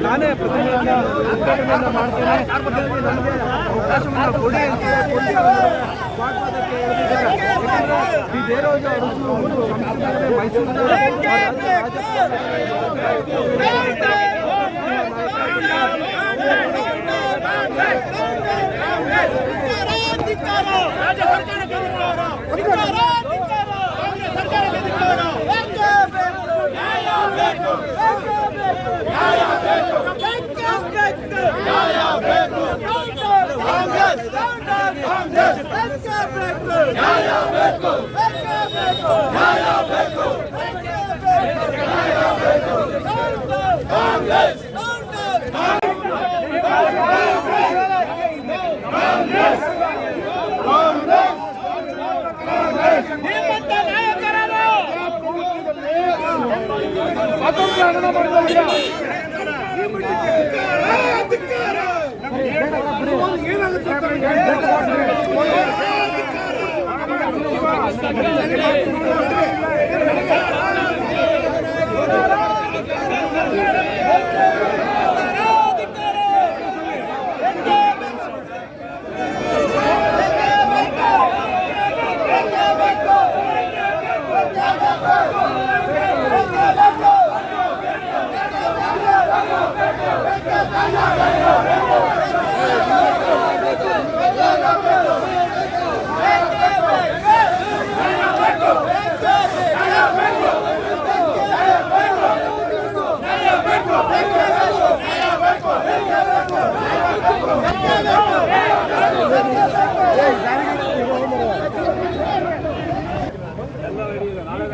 ನಾನೇ ಪ್ರತಿನಿಧಿಯಿಂದ ಉದ್ಘಾಟನೆಯನ್ನು ಮಾಡ್ತೇನೆ, ನನಗೆ ಅವಕಾಶವನ್ನು ಕೊಡಿ ಅಂತ ವಾಗ್ವಾದಕ್ಕೆ ಈ ದೇವರಾಜ ಅರಸು ಒಂದು ಸಂಸ್ಕೃತಿ ಮೈಸೂರಿನ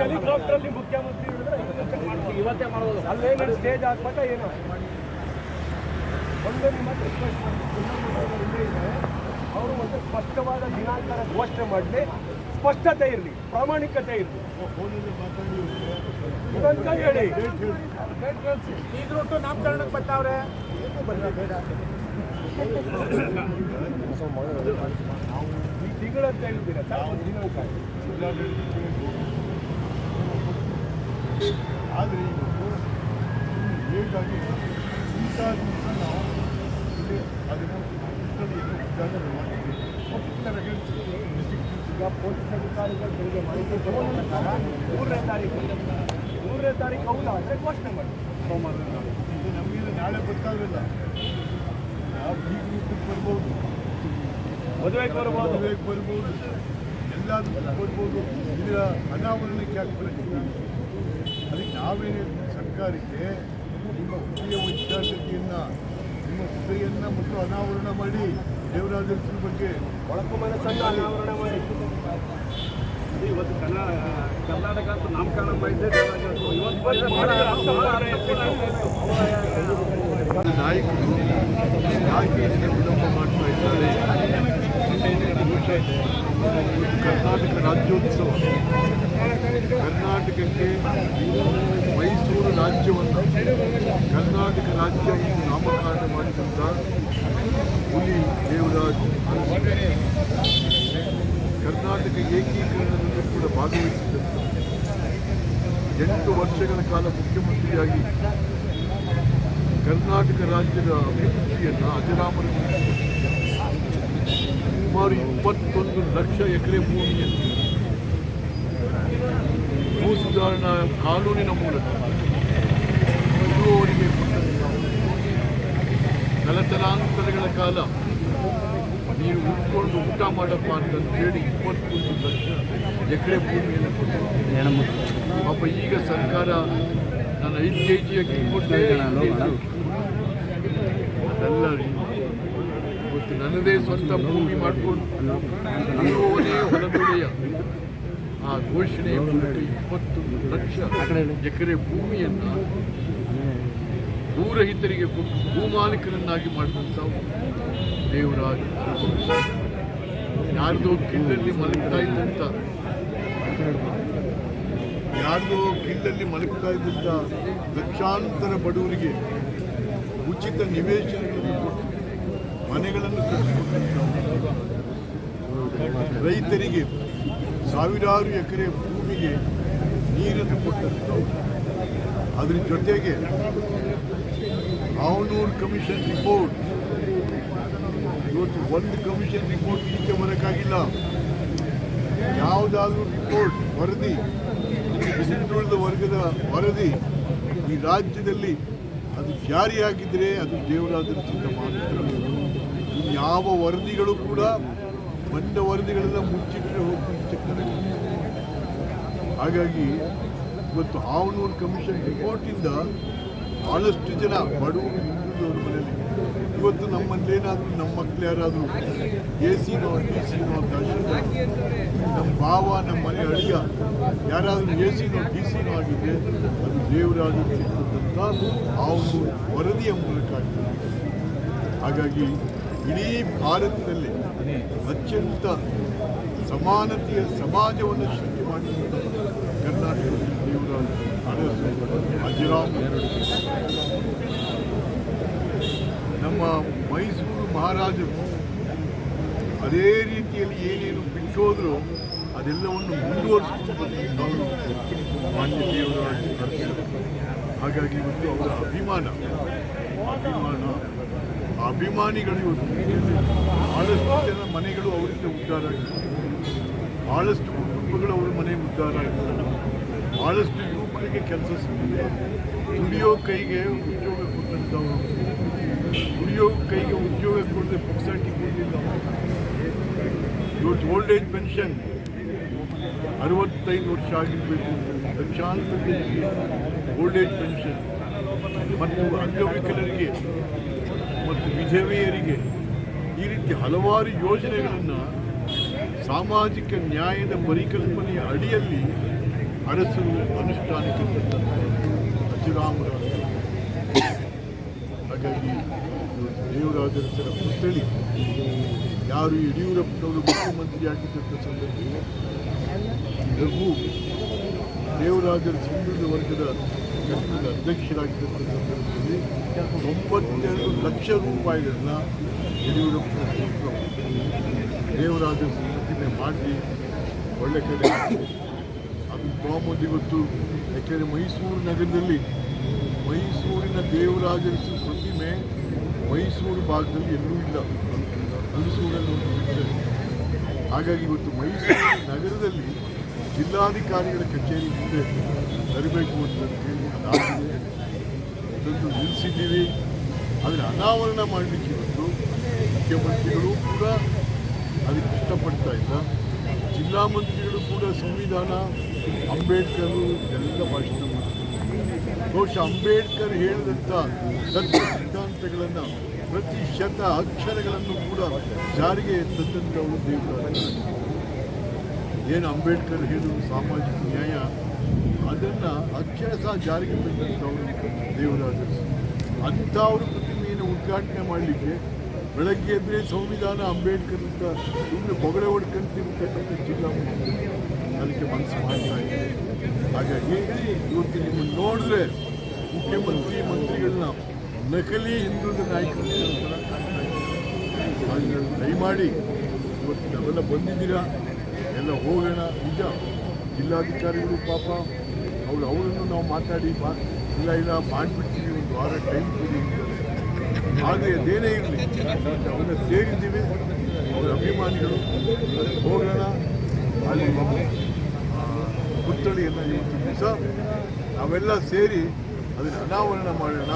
ಹೆಲಿಕಾಪ್ಟರ್ ಮುಖ್ಯಮಂತ್ರಿ ಇವತ್ತೇ ಮಾಡೋದು ಅಲ್ಲೇ ಸ್ಟೇಜ್ ಹಾಕ್ಬೇಕಾ ಏನು ಒಂದು ನಿಮ್ಮ ಅವರು ಒಂದು ಸ್ಪಷ್ಟವಾದ ದಿನಾಂಕದ ಘೋಷಣೆ ಮಾಡಲಿ, ಸ್ಪಷ್ಟತೆ ಇರಲಿ, ಪ್ರಾಮಾಣಿಕತೆ ಇರಲಿ ಇದಂತ ಹೇಳಿ ಈಗಲೊಟ್ಟು ನಾಮಕರಣಕ್ಕೆ ಬರ್ತಾವ್ರೆ. ಈ ತಿಂಗಳಂತ ಹೇಳ್ತೀರಾ ಸರ್, ದಿನಾಂಕ ಆದರೆ ಹೇಗಾಗಿ ಇಂಥ ದಿವಸ ನಾವು ಅದನ್ನು ಈಗ ಪೊಲೀಸ್ ಅಧಿಕಾರಿಗಳು ಬೆಳಿಗ್ಗೆ ಮಾಹಿತಿ ಕೊಡುವ ಪ್ರಕಾರ 3ನೇ ತಾರೀಕು ಹೌದಾ ಅಂದರೆ ಘೋಷಣೆ ಮಾಡಿ ಸೋಮವಾರ ಇದು ನಮಗೆ ನಾಳೆ ಗೊತ್ತಾಗಲಿಲ್ಲ. ನಾವು ಈಗ ರೂಪಕ್ಕೆ ಬರ್ಬೋದು, ಮದುವೆಗೆ ಬರ್ಬೋದು, ಎಲ್ಲಾದರೂ ಬರ್ಬೋದು. ಇದರ ಅನಾವರಣಕ್ಕೆ ಹಾಕ್ಬೇಕು. ಅದಕ್ಕೆ ನಾವೇನು ಸರ್ಕಾರಕ್ಕೆ ನಿಮ್ಮ ಹುದ್ದೆಯ ವೈಚಾರಿಕತೆಯನ್ನು, ನಿಮ್ಮ ಹುದ್ದೆಯನ್ನು ಮತ್ತು ಅನಾವರಣ ಮಾಡಿ ದೇವರಾಜರ ಬಗ್ಗೆ ಒಳಕು ಮನಸ್ಸನ್ನು ಅನಾವರಣ ಮಾಡಿ ಇವತ್ತು ಕರ್ನಾಟಕ ಅಂತ ನಾಮಕರಣ ಮಾಡಿದ್ದೆ ನಾಯಕರು ಯಾಕೆ ವಿಳಂಬ ಮಾಡ್ತಾ ಇದ್ದಾರೆ. ಕರ್ನಾಟಕ ರಾಜ್ಯೋತ್ಸವ, ಕರ್ನಾಟಕಕ್ಕೆ ಮೈಸೂರು ರಾಜ್ಯವನ್ನು ಕರ್ನಾಟಕ ರಾಜ್ಯ ಎಂದು ನಾಮಕರಣ ಮಾಡಿದಂಥ ಹುಲಿ ದೇವರಾಜ್ ಕರ್ನಾಟಕ ಏಕೀಕರಣದಲ್ಲಿ ಕೂಡ ಭಾಗವಹಿಸಿದಂಥ 8 ವರ್ಷಗಳ ಕಾಲ ಮುಖ್ಯಮಂತ್ರಿಯಾಗಿ ಕರ್ನಾಟಕ ರಾಜ್ಯದ ಅಭಿವೃದ್ಧಿಯನ್ನು ಅಜರಾಮರಗೊಳಿಸಿದರು. ಸುಮಾರು 21 ಲಕ್ಷ ಎಕರೆ ಭೂಮಿಯನ್ನು ಭೂ ಸುಧಾರಣಾ ಕಾನೂನಿನ ಮೂಲಕ ಇರುವವರಿಗೆ ತಲತಲಾಂತರಗಳ ಕಾಲ ನೀವು ಉಟ್ಕೊಂಡು ಊಟ ಮಾಡಪ್ಪ ಅಂತಂತೇಳಿ 21 ಲಕ್ಷ ಎಕರೆ ಭೂಮಿಯನ್ನು ಕೊಟ್ಟಿದ್ದಾರೆ. ಪಾಪ ಈಗ ಸರ್ಕಾರ ನಾನು 5 kg ಅಕ್ಕಿ ಕೊಟ್ಟೆ ಅದೆಲ್ಲ ಇವತ್ತು ನನ್ನದೇ ಸ್ವಂತ ಭೂಮಿ ಮಾಡಿಕೊಂಡು ಇರುವವನೇ ಹೊಲದೊಡೆಯ ಆ ಘೋಷಣೆಯ ಮೂಲಕ 20 ಲಕ್ಷ ಎಕರೆ ಭೂಮಿಯನ್ನು ಭೂರಹಿತರಿಗೆ ಕೊಟ್ಟು ಭೂಮಾಲೀಕರನ್ನಾಗಿ ಮಾಡಿದಂಥ ದೇವರಾಜ್ ಯಾರ್ದೋ ಕಿಲ್ಲಲ್ಲಿ ಮಲಗ್ತಾ ಇದ್ದಂಥ ಲಕ್ಷಾಂತರ ಬಡವರಿಗೆ ಉಚಿತ ನಿವೇಶನಗಳನ್ನು ಕೊಟ್ಟು ಮನೆಗಳನ್ನು ಕಟ್ಟಿಸಿಕೊಟ್ಟಂಥ ರೈತರಿಗೆ ಸಾವಿರಾರು ಎಕರೆ ಭೂಮಿ ಜನರಿಗೆ ನೀರನ್ನು ಕೊಟ್ಟಂಥವ್ರು. ಅದ್ರ ಜೊತೆಗೆ ಆವನೂರು ಕಮಿಷನ್ ರಿಪೋರ್ಟ್, ಇವತ್ತು ಒಂದು ಕಮಿಷನ್ ರಿಪೋರ್ಟ್ ಈಚೆ ಬರೋಕ್ಕಾಗಿಲ್ಲ. ಯಾವುದಾದ್ರೂ ರಿಪೋರ್ಟ್ ವರದಿ, ಹಿಂದುಳಿದ ವರ್ಗದ ವರದಿ ಈ ರಾಜ್ಯದಲ್ಲಿ ಅದು ಜಾರಿಯಾಗಿದ್ದರೆ ಅದು ದೇವರಾಜರಿಂದ ಮಾತ್ರ. ಯಾವ ವರದಿಗಳು ಕೂಡ ಬಂದ ವರದಿಗಳೆಲ್ಲ ಮುಚ್ಚಿಟ್ಟರೆ ಹೋಗ್ತಿರ್ತಾರೆ. ಹಾಗಾಗಿ ಇವತ್ತು ಆವನೂರು ಕಮಿಷನ್ ರಿಪೋರ್ಟಿಂದ ಭಾಳಷ್ಟು ಜನ ಬಡವರು ಹಿಂದುಳಿದವ್ರ ಮನೆಯಲ್ಲಿ ಇವತ್ತು ನಮ್ಮಲ್ಲೇನಾದರೂ ನಮ್ಮ ಮಕ್ಕಳು ಯಾರಾದರೂ AC-ನೋ DC-ನೋ ತಹಶೀಲ್ದಾರ್, ನಮ್ಮ ಭಾವ, ನಮ್ಮ ಮನೆ ಅಳಿಯ ಯಾರಾದರೂ AC-ನೋ DC-ನೋ ಆಗಿದ್ದರೆ ಅದು ದೇವರಾಜರಿಂದ ಆ ಒಂದು ವರದಿಯ ಮೂಲಕ ಆಗ್ತದೆ. ಹಾಗಾಗಿ ಇಡೀ ಭಾರತದಲ್ಲಿ ಅತ್ಯಂತ ಸಮಾನತೆಯ ಸಮಾಜವನ್ನು ಸೃಷ್ಟಿ ಮಾಡಿದಂಥ ಕರ್ನಾಟಕದ ದೇವರಾಜ ಅರಸು ಅಜರಾಮ್. ನಮ್ಮ ಮೈಸೂರು ಮಹಾರಾಜರು ಅದೇ ರೀತಿಯಲ್ಲಿ ಏನೇನು ಬಿಟ್ಟೋದ್ರು ಅದೆಲ್ಲವನ್ನು ಮುಂದುವರಿಸಿಕೊಂಡು ಮಾನ್ಯ ದೇವರಾಜ ಅರಸರು. ಹಾಗಾಗಿ ಇವತ್ತು ಅವರ ಅಭಿಮಾನಿಗಳು ಇವತ್ತು ಭಾಳಷ್ಟು ಜನ ಮನೆಗಳು ಅವರಿಂದ ಉದ್ಧಾರ ಆಗಿದೆ, ಭಾಳಷ್ಟು ಕುಟುಂಬಗಳು ಅವರ ಮನೆ ಉದ್ಧಾರ ಆಗಿದೆ, ಭಾಳಷ್ಟು ಯುವಕರಿಗೆ ಕೆಲಸ ಸಿಕ್ಕಿದೆ, ದುಡಿಯೋ ಕೈಗೆ ಉದ್ಯೋಗ ಕೊಟ್ಟಂಥವ್ರು, ದುಡಿಯೋ ಕೈಗೆ ಉದ್ಯೋಗ ಕೊಡದೆ ಪುಕ್ಸಾಟಿ ಕೊಡಲಿಲ್ಲ. ಇವತ್ತು ಓಲ್ಡ್ ಏಜ್ ಪೆನ್ಷನ್ 65 ವರ್ಷ ಆಗಿರಬೇಕು, ಲಕ್ಷಾಂತರ ಓಲ್ಡ್ ಏಜ್ ಪೆನ್ಷನ್ ಮತ್ತು ಅಂಗವಿಕಲರಿಗೆ ಮತ್ತು ವಿಧವೆಯರಿಗೆ ಈ ರೀತಿ ಹಲವಾರು ಯೋಜನೆಗಳನ್ನು ಸಾಮಾಜಿಕ ನ್ಯಾಯದ ಪರಿಕಲ್ಪನೆಯ ಅಡಿಯಲ್ಲಿ ಅರಸರು ಅನುಷ್ಠಾನಕ್ಕೆ ತಂದಂತಹ ಅಜರಾಮರ. ಹಾಗಾಗಿ ದೇವರಾಜರಸರ ಪುತ್ಥಳಿ ಯಾರು ಯಡಿಯೂರಪ್ಪನವರು ಮುಖ್ಯಮಂತ್ರಿಯಾಗಿದ್ದಂಥ ಸಂದರ್ಭದಲ್ಲಿ ರಘು ದೇವರಾಜರ ಹಿಂದುಳಿದ ವರ್ಗದ ಘಟಕದ ಅಧ್ಯಕ್ಷರಾಗಿದ್ದಂಥ ಸಂದರ್ಭದಲ್ಲಿ 92 ಲಕ್ಷ ರೂಪಾಯಿಗಳನ್ನ ಯಡಿಯೂರಪ್ಪನವರು ದೇವರಾಜರ ಪ್ರತಿಮೆ ಮಾಡಿ ಒಳ್ಳೆ ಕಡೆ ಅದು ತೊಗೊಂಬಂದು ಇವತ್ತು, ಯಾಕೆಂದರೆ ಮೈಸೂರು ನಗರದಲ್ಲಿ ಮೈಸೂರಿನ ದೇವರಾಜರ ಪ್ರತಿಮೆ ಮೈಸೂರು ಭಾಗದಲ್ಲಿ ಎಲ್ಲೂ ಇಲ್ಲ, ಮೈಸೂರಲ್ಲಿ ಒಂದು ಬಿಟ್ಟರೆ. ಹಾಗಾಗಿ ಇವತ್ತು ಮೈಸೂರು ನಗರದಲ್ಲಿ ಜಿಲ್ಲಾಧಿಕಾರಿಗಳ ಕಚೇರಿ ಮುಂದೆ ತರಬೇಕು ಅಂತ ಹೇಳಿ ಅದಾಗಿದೆ, ಅದನ್ನು ನಿಲ್ಲಿಸಿದ್ದೀವಿ. ಅದನ್ನು ಅನಾವರಣ ಮಾಡಲಿಕ್ಕೆ ಇವತ್ತು ಮುಖ್ಯಮಂತ್ರಿಗಳು ಕೂಡ ಅದಕ್ಕೆ ಇಷ್ಟಪಡ್ತಾ ಇಲ್ಲ, ಜಿಲ್ಲಾ ಮಂತ್ರಿಗಳು ಕೂಡ ಸಂವಿಧಾನ ಅಂಬೇಡ್ಕರ್ ಎಲ್ಲ ಭಾಷಣ ಮಾಡ್ತಾರೆ. ಬಹುಶಃ ಅಂಬೇಡ್ಕರ್ ಹೇಳಿದಂಥ ತತ್ವ ಸಿದ್ಧಾಂತಗಳನ್ನು ಪ್ರತಿಶತ ಅಕ್ಷರಗಳನ್ನು ಕೂಡ ಜಾರಿಗೆ ತಂದಂಥವರು ದೇವರಾಜ. ಏನು ಅಂಬೇಡ್ಕರ್ ಹೇಳಿದ್ರು ಸಾಮಾಜಿಕ ನ್ಯಾಯ, ಅದನ್ನು ಅಕ್ಷರ ಸಹ ಜಾರಿಗೆ ತಂದಂಥವರು ದೇವರಾಜರು. ಅಂಥವ್ರ ಪ್ರತಿಮೆಯನ್ನು ಉದ್ಘಾಟನೆ ಮಾಡಲಿಕ್ಕೆ ಬೆಳಗ್ಗೆ ಎದ್ದರೆ ಸಂವಿಧಾನ ಅಂಬೇಡ್ಕರ್ ಅಂತ ಸುಮ್ಮನೆ ಬೊಗಳೆ ಹೊಡ್ಕೊಂತಿರ್ತಕ್ಕಂಥ ಜಿಲ್ಲಾ ಅದಕ್ಕೆ ಮನಸ್ಸು ಮಾಡ್ತಾ ಇದೆ. ಹಾಗಾಗಿ ಇವತ್ತು ನಿಮ್ಮನ್ನು ನೋಡಿದ್ರೆ ಮುಖ್ಯಮಂತ್ರಿ ಮಂತ್ರಿಗಳನ್ನ ನಕಲಿ ಹಿಂದುಳಿದ ನಾಯಕರು ದಯಮಾಡಿ ಇವತ್ತು ನಾವೆಲ್ಲ ಬಂದಿದ್ದೀರಾ, ಎಲ್ಲ ಹೋಗೋಣ. ನಿಜ ಜಿಲ್ಲಾಧಿಕಾರಿಗಳು ಪಾಪ ಅವರನ್ನು ನಾವು ಮಾತಾಡಿ ಇಲ್ಲ ಮಾಡಿಬಿಡ್ತೀವಿ, ಒಂದು ವಾರ ಟೈಮ್ ಕೊಡಿ. ಆದರೆ ಅದೇನೇ ಇರಲಿ ಅವನ್ನ ಸೇರಿದ್ದೀವಿ, ಅವರ ಅಭಿಮಾನಿಗಳು ಹೋಗೋಣ. ಅಲ್ಲಿ ಪುತ್ಥಳಿಯನ್ನು ಇವತ್ತು ದಿವಸ ನಾವೆಲ್ಲ ಸೇರಿ ಅದನ್ನು ಅನಾವರಣ ಮಾಡೋಣ.